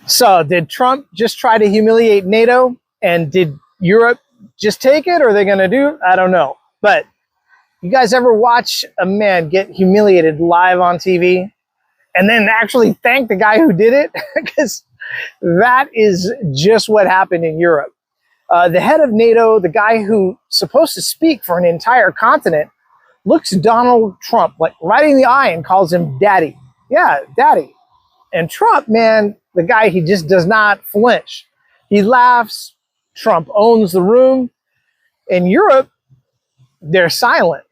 So did Trump just try to humiliate NATO? And did Europe just take it? Or are they going to do? I don't know. But you guys ever watch a man get humiliated live on TV and then actually thank the guy who did it? Because that is just what happened in Europe. The head of NATO, the guy who's supposed to speak for an entire continent, looks Donald Trump like right in the eye and calls him daddy. Yeah, daddy. And Trump, man, the guy, he just does not flinch. He laughs. Trump owns the room. In Europe, they're silent.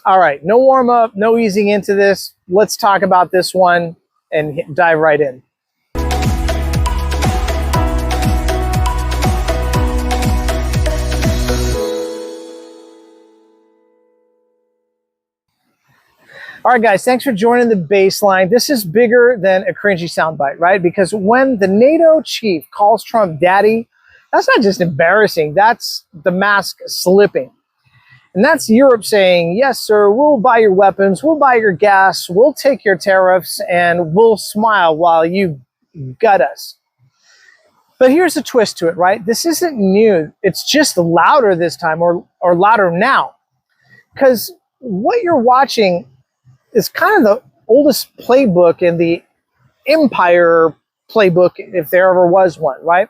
All right, no warm up, no easing into this. Let's talk about this one and dive right in. All right, guys, thanks for joining the baseline. This is bigger than a cringy soundbite, right? Because when the NATO chief calls Trump daddy, that's not just embarrassing. That's the mask slipping. And that's Europe saying, yes, sir, we'll buy your weapons, we'll buy your gas, we'll take your tariffs, and we'll smile while you gut us. But here's a twist to it, right? This isn't new. It's just louder this time, or louder now. Because what you're watching is kind of the oldest playbook in the empire playbook, if there ever was one, right?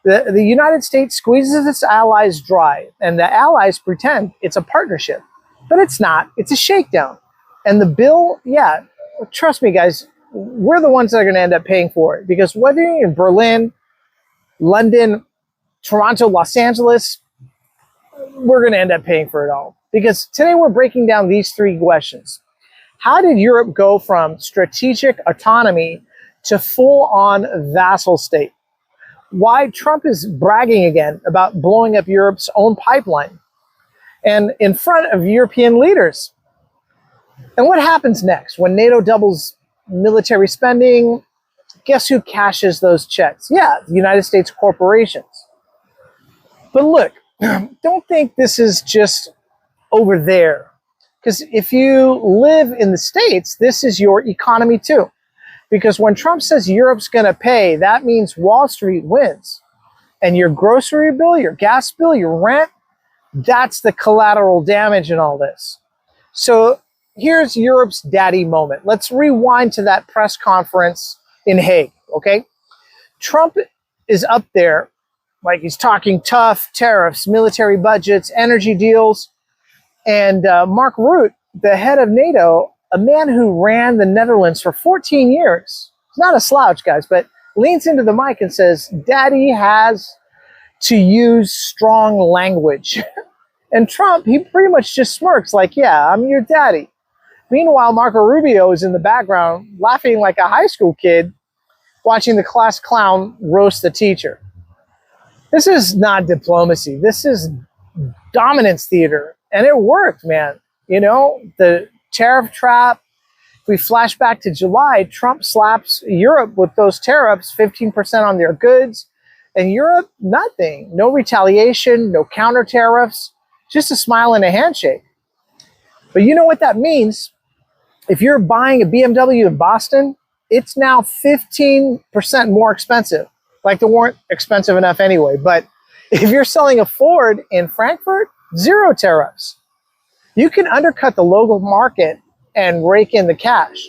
The United States squeezes its allies dry, and the allies pretend it's a partnership. But it's not. It's a shakedown. And the bill, yeah, trust me, guys, we're the ones that are going to end up paying for it. Because whether you're in Berlin, London, Toronto, Los Angeles, we're going to end up paying for it all. Because today we're breaking down these three questions. How did Europe go from strategic autonomy to full-on vassal state? Why Trump is bragging again about blowing up Europe's own pipeline and in front of European leaders. And what happens next when NATO doubles military spending? Guess who cashes those checks? Yeah, the United States corporations. But look, don't think this is just over there. Because if you live in the States, this is your economy too. Because when Trump says Europe's going to pay, that means Wall Street wins. And your grocery bill, your gas bill, your rent, that's the collateral damage in all this. So here's Europe's daddy moment. Let's rewind to that press conference in Hague, okay? Trump is up there, like he's talking tough, tariffs, military budgets, energy deals. And Mark Rutte, the head of NATO, a man who ran the Netherlands for 14 years, he's not a slouch, guys, but leans into the mic and says, daddy has to use strong language. And Trump, he pretty much just smirks like, yeah, I'm your daddy. Meanwhile, Marco Rubio is in the background laughing like a high school kid watching the class clown roast the teacher. This is not diplomacy. This is dominance theater. And it worked, man. You know, the tariff trap. If we flash back to July, Trump slaps Europe with those tariffs, 15% on their goods. And Europe, nothing. No retaliation, no counter tariffs, just a smile and a handshake. But you know what that means? If you're buying a BMW in Boston, it's now 15% more expensive. Like they weren't expensive enough anyway. But if you're selling a Ford in Frankfurt, 0 tariffs. You can undercut the local market and rake in the cash.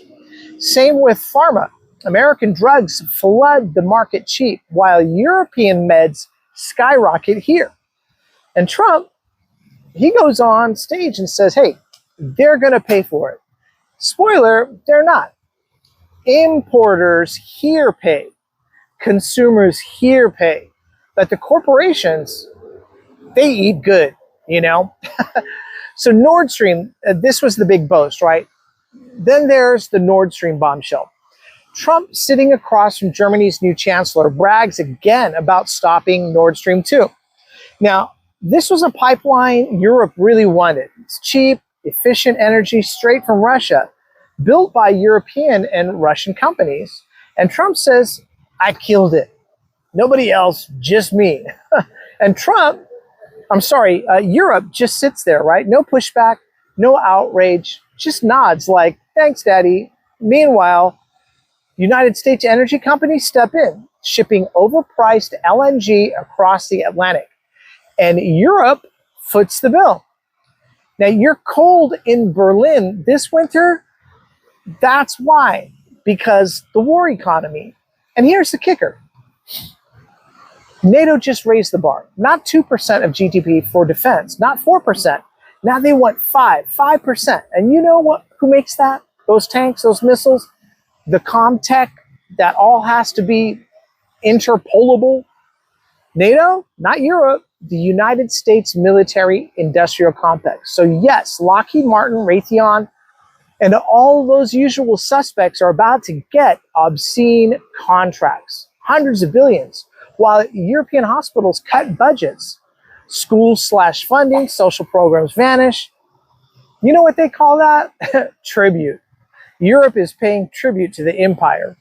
Same with pharma. American drugs flood the market cheap, while European meds skyrocket here. And Trump, he goes on stage and says, hey, they're going to pay for it. Spoiler, they're not. Importers here pay. Consumers here pay. But the corporations, they eat good. You know, so Nord Stream, this was the big boast, right? Then there's the Nord Stream bombshell. Trump, sitting across from Germany's new chancellor, brags again about stopping Nord Stream 2. Now, this was a pipeline Europe really wanted. It's cheap, efficient energy straight from Russia, built by European and Russian companies. And Trump says, I killed it. Nobody else, just me. And Europe just sits there, right? No pushback, no outrage, just nods like, thanks, daddy. Meanwhile, United States energy companies step in. shipping overpriced LNG across the Atlantic. And Europe foots the bill. Now, you're cold in Berlin this winter. That's why, because the war economy. And here's the kicker. NATO just raised the bar. Not 2% of GDP for defense, not 4%. Now they want 5%. And you know what? Who makes that? Those tanks, those missiles, the comtech that all has to be interpolable. NATO, not Europe, the United States military industrial complex. So yes, Lockheed Martin, Raytheon, and all those usual suspects are about to get obscene contracts, hundreds of billions, while European hospitals cut budgets. Schools slash funding, social programs vanish. You know what they call that? Tribute. Europe is paying tribute to the empire.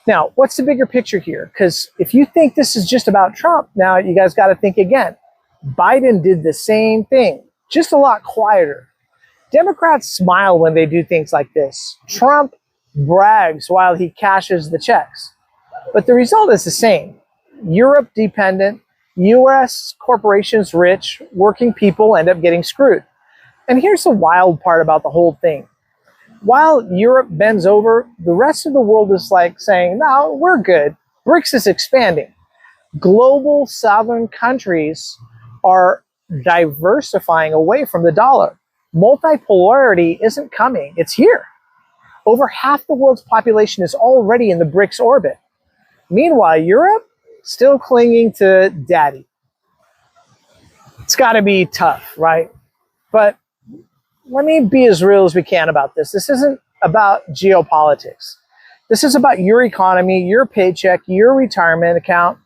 Now, what's the bigger picture here? Because if you think this is just about Trump, now you guys got to think again. Biden did the same thing, just a lot quieter. Democrats smile when they do things like this. Trump brags while he cashes the checks. But the result is the same. Europe dependent, US corporations rich, working people end up getting screwed. And here's the wild part about the whole thing. While Europe bends over, the rest of the world is like saying, no, we're good. BRICS is expanding. Global sovereign countries are diversifying away from the dollar. Multipolarity isn't coming, it's here. Over half the world's population is already in the BRICS orbit. Meanwhile, Europe, still clinging to daddy. It's got to be tough, right? But let me be as real as we can about this. This isn't about geopolitics. This is about your economy, your paycheck, your retirement account,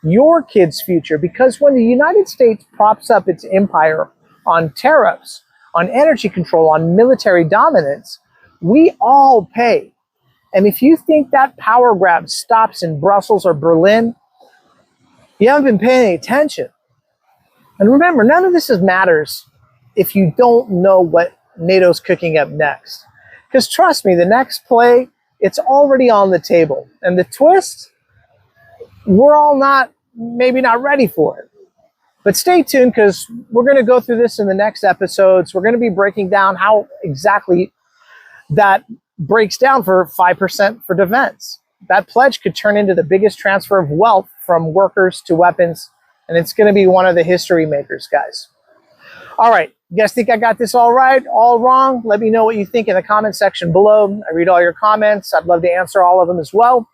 your kids' future. Because when the United States props up its empire on tariffs, on energy control, on military dominance, we all pay. And if you think that power grab stops in Brussels or Berlin, you haven't been paying any attention. And remember, none of this matters if you don't know what NATO's cooking up next. Because trust me, the next play, it's already on the table. And the twist, we're all maybe not ready for it. But stay tuned, because we're going to go through this in the next episodes. We're going to be breaking down how exactly that breaks down for 5% for defense. That pledge could turn into the biggest transfer of wealth from workers to weapons. And it's going to be one of the history makers, guys. All right. You guys think I got this all right, all wrong? Let me know what you think in the comment section below. I read all your comments. I'd love to answer all of them as well.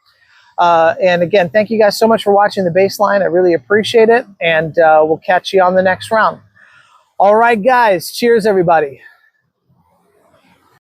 And again, thank you guys so much for watching the Baseline. I really appreciate it. And we'll catch you on the next round. All right, guys. Cheers, everybody.